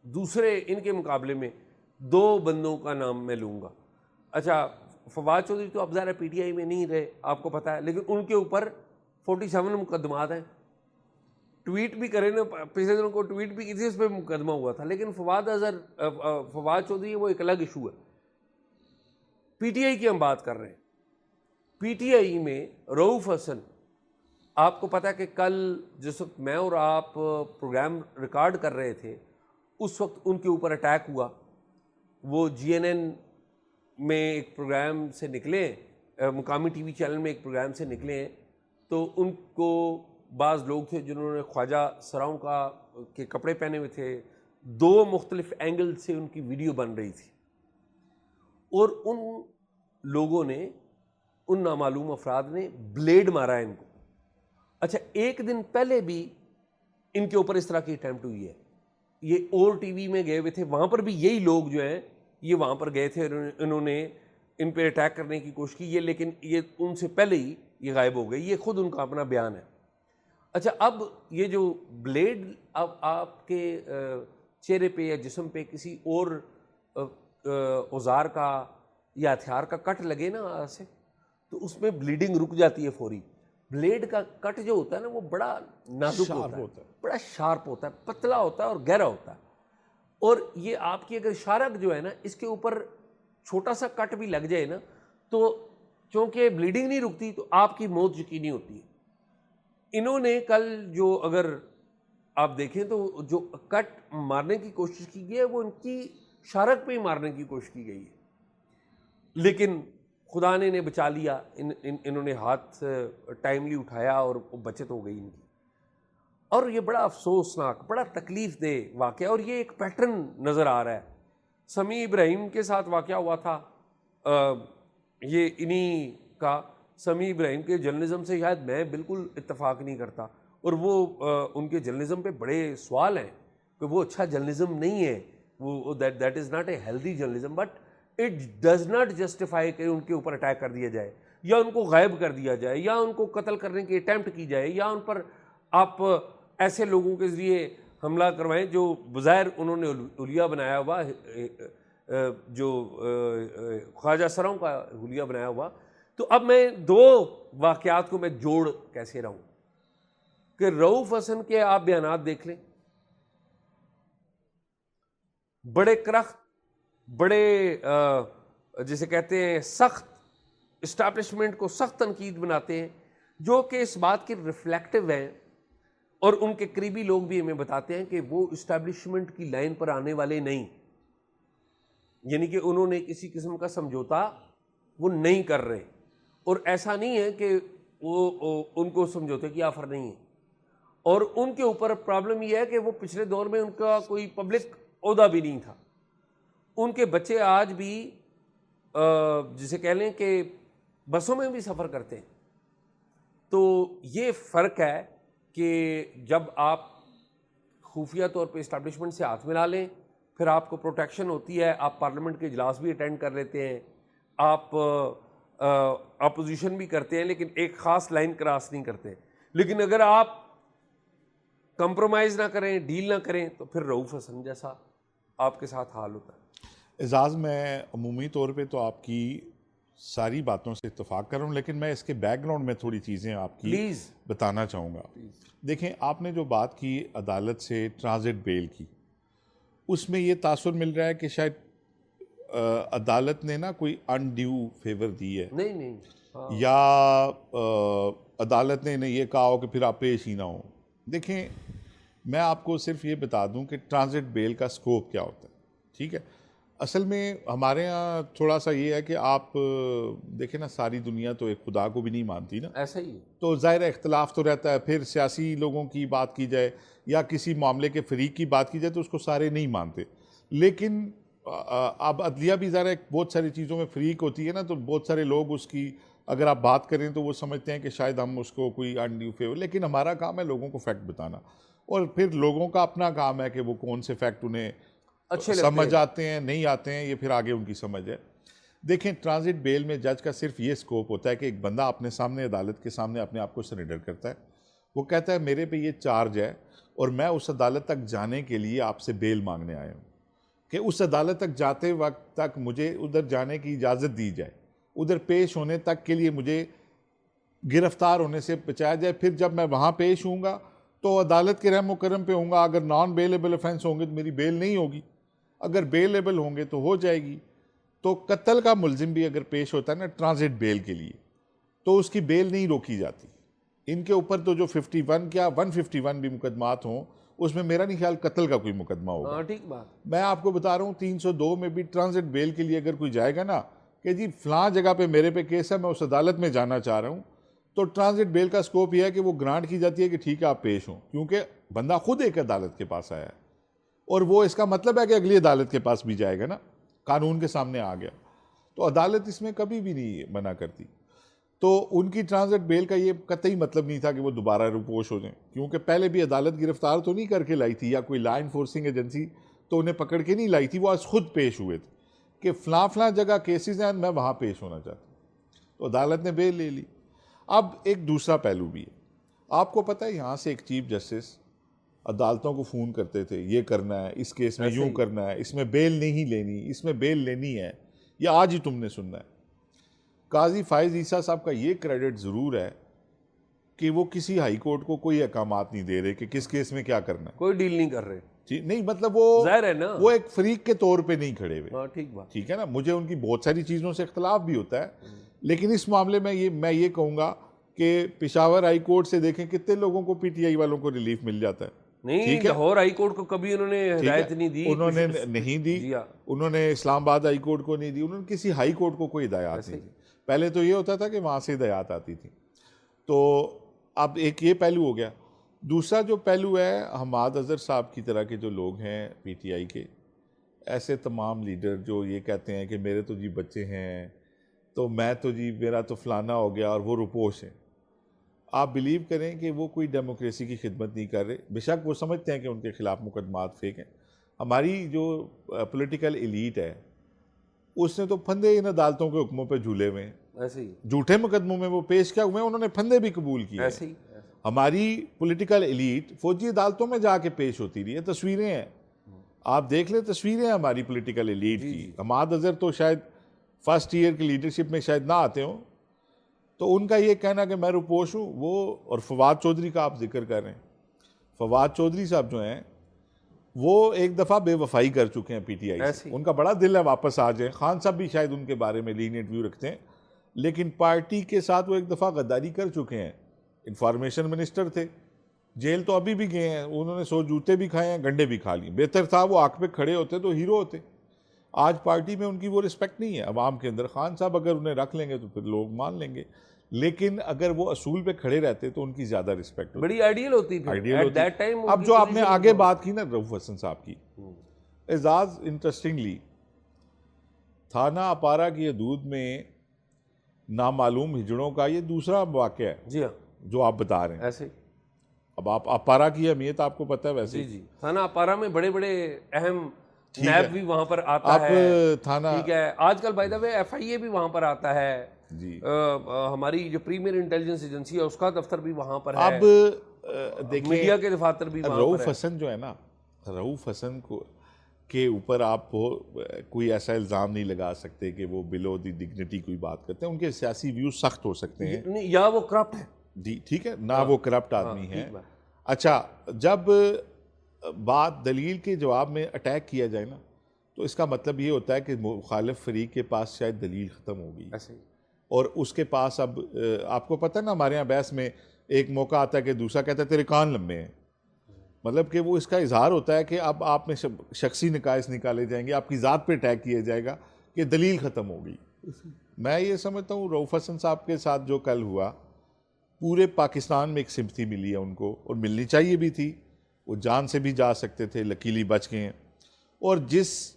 दूसरे इनके मुकाबले में 2 बंदों का नाम मैं लूँगा। अच्छा, फवाद चौधरी तो अब ज़रा PTI में नहीं रहे, आपको पता है, लेकिन उनके ऊपर 47 मुकदमात हैं। ट्वीट भी करें ना, पिछले दिनों को ट्वीट भी की थी, उस पर मुकदमा हुआ था। लेकिन फवाद चौधरी वो एक अलग इशू है। PTI की हम बात कर रहे हैं। PTI में रऊफ हसन, आपको पता है कि कल जिस वक्त मैं और आप प्रोग्राम रिकॉर्ड कर रहे थे, उस वक्त उनके ऊपर अटैक हुआ। वो GNN में एक प्रोग्राम से निकले, मुकामी TV चैनल में एक प्रोग्राम से निकले हैं, तो उनको बाज़ लोग थे जिन्होंने ख्वाजा सराओं के कपड़े पहने हुए थे, 2 मुख्तलिफ एंगल से उनकी वीडियो बन रही थी, और उन लोगों ने, उन नामालूम अफराद ने ब्लेड मारा है इनको। अच्छा, एक दिन पहले भी इनके ऊपर इस तरह की अटैम्प्ट हुई है। ये और TV में गए हुए थे, वहाँ पर भी यही लोग जो हैं ये वहाँ पर गए थे, इन्होंने इन पे अटैक करने की कोशिश की, लेकिन ये उनसे पहले ही ये गायब हो गए। ये खुद उनका अपना बयान है। अच्छा, अब ये जो ब्लेड अब आपके चेहरे पे या जिस्म पे किसी और औजार का या हथियार का कट लगे ना से, तो उसमें ब्लीडिंग रुक जाती है फौरी। ब्लेड का कट जो होता है ना, वो बड़ा नाजुक होता है, बड़ा शार्प होता है, पतला होता है और गहरा होता है। और ये आपकी अगर शारक जो है ना, इसके ऊपर छोटा सा कट भी लग जाए ना, तो चूँकि ब्लीडिंग नहीं रुकती, तो आपकी मौत यकीनी होती है। इन्होंने कल जो, अगर आप देखें तो जो कट मारने की कोशिश की गई है, वो इनकी शारक पे ही मारने की कोशिश की गई है, लेकिन खुदा ने इन्हें बचा लिया। इन्होंने हाथ टाइमली उठाया और बचत हो गई इनकी। और ये बड़ा अफसोसनाक, बड़ा तकलीफ दे वाक़या, और ये एक पैटर्न नज़र आ रहा है। समी इब्राहिम के साथ वाक़या हुआ था, ये इन्हीं का। समी इब्राहिम के जर्नलिज़म से शायद मैं बिल्कुल इत्तफाक नहीं करता, और वो उनके जर्नलिज़म पे बड़े सवाल हैं कि वो अच्छा जर्नलिज़म नहीं है, वो that is not a healthy journalism, but it does not justify कि उनके ऊपर अटैक कर दिया जाए, या उनको गायब कर दिया जाए, या उनको कत्ल करने की अटैम्प्ट की जाए, या उन पर आप ऐसे लोगों के ज़रिए हमला करवाएं जो बज़ाहिर उन्होंने हुलिया बनाया हुआ, जो ख्वाजा सराओं का हुलिया बनाया हुआ। तो अब मैं 2 वाक़यात को मैं जोड़ कैसे रहा हूँ कि रऊफ हसन के आप बयानात देख लें, बड़े करख्त, बड़े जिसे कहते हैं सख्त, इस्टेब्लिशमेंट को सख्त तनकीद बनाते हैं, जो कि इस बात के रिफ्लेक्टिव हैं, और उनके करीबी लोग भी हमें बताते हैं कि वो इस्टेब्लिशमेंट की लाइन पर आने वाले नहीं, यानी कि उन्होंने किसी किस्म का समझौता वो नहीं कर रहे, और ऐसा नहीं है कि वो उनको समझौते की ऑफर नहीं है। और उनके ऊपर प्रॉब्लम यह है कि वो पिछले दौर में उनका कोई पब्लिक ओहदा भी नहीं था। उनके बच्चे आज भी जिसे कह लें कि बसों में भी सफ़र करते हैं। तो ये फ़र्क है कि जब आप खुफिया तौर पे इस्टेब्लिशमेंट से हाथ मिला लें, फिर आपको प्रोटेक्शन होती है, आप पार्लियामेंट के इजलास भी अटेंड कर लेते हैं, आप अपोजिशन भी करते हैं, लेकिन एक ख़ास लाइन क्रॉस नहीं करते। लेकिन अगर आप कंप्रोमाइज़ ना करें, डील ना करें, तो फिर रऊफ हसन जैसा आपके साथ हाल होता है। एजाज़, मैं अमूमी तौर पे तो आपकी सारी बातों से इत्तेफाक कर रहा हूँ, लेकिन मैं इसके बैकग्राउंड में थोड़ी चीज़ें आपकी प्लीज़ बताना चाहूँगा। देखें, आपने जो बात की अदालत से ट्रांजिट बेल की, उसमें ये तासुर मिल रहा है कि शायद अदालत ने ना कोई अनड्यू फेवर दी है, नहीं या अदालत ने ये कहा हो कि फिर आप पेश ही ना हो। देखें, मैं आपको सिर्फ ये बता दूं कि ट्रांजिट बेल का स्कोप क्या होता है, ठीक है। असल में हमारे यहाँ थोड़ा सा ये है कि आप देखें ना, सारी दुनिया तो एक खुदा को भी नहीं मानती ना, ऐसा ही है। तो ज़ाहिर इख्तलाफ तो रहता है। फिर सियासी लोगों की बात की जाए या किसी मामले के फरीक की बात की जाए तो उसको सारे नहीं मानते। लेकिन अब अदलिया भी ज़रा बहुत सारी चीज़ों में फरीक होती है ना, तो बहुत सारे लोग उसकी अगर आप बात करें तो वो समझते हैं कि शायद हम उसको कोई अनड्यू फेवर, लेकिन हमारा काम है लोगों को फैक्ट बताना, और फिर लोगों का अपना काम है कि वो कौन से फैक्ट उन्हें अच्छे समझ आते हैं, नहीं आते हैं, ये फिर आगे उनकी समझ है। देखें, ट्रांजिट बेल में जज का सिर्फ ये स्कोप होता है कि एक बंदा अपने सामने, अदालत के सामने अपने आप को सरेंडर करता है, वो कहता है मेरे पे ये चार्ज है और मैं उस अदालत तक जाने के लिए आपसे बेल मांगने आया हूँ कि उस अदालत तक जाते वक्त तक मुझे उधर जाने की इजाज़त दी जाए, उधर पेश होने तक के लिए मुझे गिरफ्तार होने से बचाया जाए। फिर जब मैं वहाँ पेश होऊंगा तो अदालत के रहम करम पे होऊंगा। अगर नॉन बेलेबल ऑफेंस होंगे तो मेरी बेल नहीं होगी, अगर बेलेबल होंगे तो हो जाएगी। तो कत्ल का मुलजिम भी अगर पेश होता है ना ट्रांजिट बेल के लिए, तो उसकी बेल नहीं रोकी जाती। इनके ऊपर तो जो 51 क्या 151 भी मुकदमात हों, उसमें मेरा नहीं ख्याल कत्ल का कोई मुकदमा होगा। ठीक बात। मैं आपको बता रहा हूँ 302 में भी ट्रांजिट बेल के लिए अगर कोई जाएगा ना कि जी फलां जगह पे मेरे पे केस है, मैं उस अदालत में जाना चाह रहा हूँ, तो ट्रांजिट बेल का स्कोप यह है कि वो ग्रांट की जाती है कि ठीक है आप पेश हों, क्योंकि बंदा खुद एक अदालत के पास आया है और वो इसका मतलब है कि अगली अदालत के पास भी जाएगा ना, कानून के सामने आ गया, तो अदालत इसमें कभी भी नहीं मना करती। तो उनकी ट्रांजिट बेल का ये कतई मतलब नहीं था कि वो दोबारा रुपोश हो जाएं, क्योंकि पहले भी अदालत गिरफ्तार तो नहीं करके लाई थी या कोई लॉ इन्फोर्सिंग एजेंसी तो उन्हें पकड़ के नहीं लाई थी, वो आज खुद पेश हुए थे कि फलां जगह केसेस हैं, मैं वहाँ पेश होना चाहता हूँ, तो अदालत ने बेल ले ली। अब एक दूसरा पहलू भी है, आपको पता है यहाँ से एक चीफ जस्टिस अदालतों को फ़ोन करते थे, ये करना है, इस केस में यूँ करना है, इसमें बेल नहीं लेनी, इसमें बेल लेनी है, या आज ही तुमने सुनना है। काजी फायज़ ईसा साहब का ये क्रेडिट ज़रूर है कि वो किसी हाई कोर्ट को कोई अहकामात नहीं दे रहे कि किस केस में क्या करना है, कोई डील नहीं कर रहे। ठीक नहीं, मतलब वो जाहिर है ना, वो एक फरीक के तौर पे नहीं खड़े हुए। ठीक बात, ठीक है ना। मुझे उनकी बहुत सारी चीज़ों से इख्तलाफ भी होता है, लेकिन इस मामले में मैं ये कहूँगा कि पेशावर हाई कोर्ट से देखें कितने लोगों को पीटीआई वालों को रिलीफ मिल जाता है। नहीं, लाहौर हाई कोर्ट को कभी उन्होंने हिदायत नहीं दी, उन्होंने नहीं दी, उन्होंने इस्लामाबाद हाई कोर्ट को नहीं दी, उन्होंने किसी हाई कोर्ट को कोई हिदायत नहीं दी। पहले तो ये होता था कि वहाँ से हिदायत आती थी। तो अब एक ये पहलू हो गया। दूसरा जो पहलू है, हमाद अजहर साहब की तरह के जो लोग हैं पीटीआई के, ऐसे तमाम लीडर जो ये कहते हैं कि मेरे तो जी बच्चे हैं, तो मैं तो जी मेरा तो फलाना हो गया और वो रुपोश है, आप बिलीव करें कि वो कोई डेमोक्रेसी की खिदमत नहीं कर रहे। बेशक वो समझते हैं कि उनके खिलाफ मुकदमात फेक हैं। हमारी जो पॉलिटिकल एलीट है उसने तो फंदे इन अदालतों के हुक्मों पे झूले हुए हैं, ऐसे ही झूठे मुकदमों में वो पेश क्या हुए, उन्होंने फंदे भी कबूल किए। ऐसे ही हमारी पॉलिटिकल एलीट फौजी अदालतों में जाके पेश होती रही है, तस्वीरें हैं, आप देख लें तस्वीरें हमारी पॉलिटिकल एलीट की। हमाद अजहर तो शायद फर्स्ट ईयर की लीडरशिप में शायद ना आते हों, तो उनका ये कहना कि मैं रुपोश हूँ, वो और फवाद चौधरी का आप जिक्र कर रहे हैं, फवाद चौधरी साहब जो हैं वो एक दफ़ा बेवफाई कर चुके हैं पीटीआई से, उनका बड़ा दिल है वापस आ जाए। खान साहब भी शायद उनके बारे में लीनियंट व्यू रखते हैं, लेकिन पार्टी के साथ वो एक दफ़ा गद्दारी कर चुके हैं। इंफॉर्मेशन मिनिस्टर थे, जेल तो अभी भी गए हैं, उन्होंने 100 जूते भी खाए हैं, गंडे भी खा लिए। बेहतर था वो आंख पे खड़े होते तो हीरो होते। आज पार्टी में उनकी वो रिस्पेक्ट नहीं है अवाम के अंदर। खान साहब अगर उन्हें रख लेंगे तो फिर लोग मान लेंगे, लेकिन अगर वो असूल पे खड़े रहते तो उनकी ज़्यादा रिस्पेक्ट बड़ी आइडियल होती थी एट दैट टाइम। अब जो आपने आगे बात की ना रऊफ हसन साहब की, एजाज इंटरेस्टिंगली थाना अपारा की हदूद में नामालूम हिजड़ों का ये दूसरा वाक़या है। जी हाँ, जो आप बता रहे हैं ऐसे। अब आप अपारा की अहमियत आपको पता है वैसे। जी, थाना अपारा में बड़े बड़े अहम नैब भी वहाँ पर आता आप है, थाना, ठीक है। आजकल बाय द वे एफआईए भी वहाँ पर आता है जी। हमारी जो प्रीमियर इंटेलिजेंस एजेंसी है उसका दफ्तर भी वहाँ पर है। अब देखिए मीडिया के दफातर भी वहाँ पर रऊफ है। हसन जो है ना, रऊफ हसन को के ऊपर आप कोई ऐसा इल्ज़ाम नहीं लगा सकते कि वो बिलो द डिग्निटी कोई बात करते हैं। उनके सियासी व्यू सख्त हो सकते हैं, या वो करप्ट है, जी ठीक है ना, वो करप्ट आदमी है। अच्छा, जब बात दलील के जवाब में अटैक किया जाए ना, तो इसका मतलब ये होता है कि मुखालिफ फरीक के पास शायद दलील ख़त्म हो गई ऐसे ही। और उसके पास अब आपको पता है ना, हमारे यहाँ बहस में एक मौका आता है कि दूसरा कहता है तेरे कान लंबे हैं, मतलब कि वो इसका इजहार होता है कि अब आप में शख्सी निकाइस निकाले जाएंगे, आपकी ज़ात पे अटैक किया जाएगा कि दलील ख़त्म हो गई। मैं ये समझता हूँ रऊफ हसन साहब के साथ जो कल हुआ, पूरे पाकिस्तान में एक सिंपथी मिली है उनको, और मिलनी चाहिए भी थी। वो जान से भी जा सकते थे, लकीली बच गए हैं। और जिस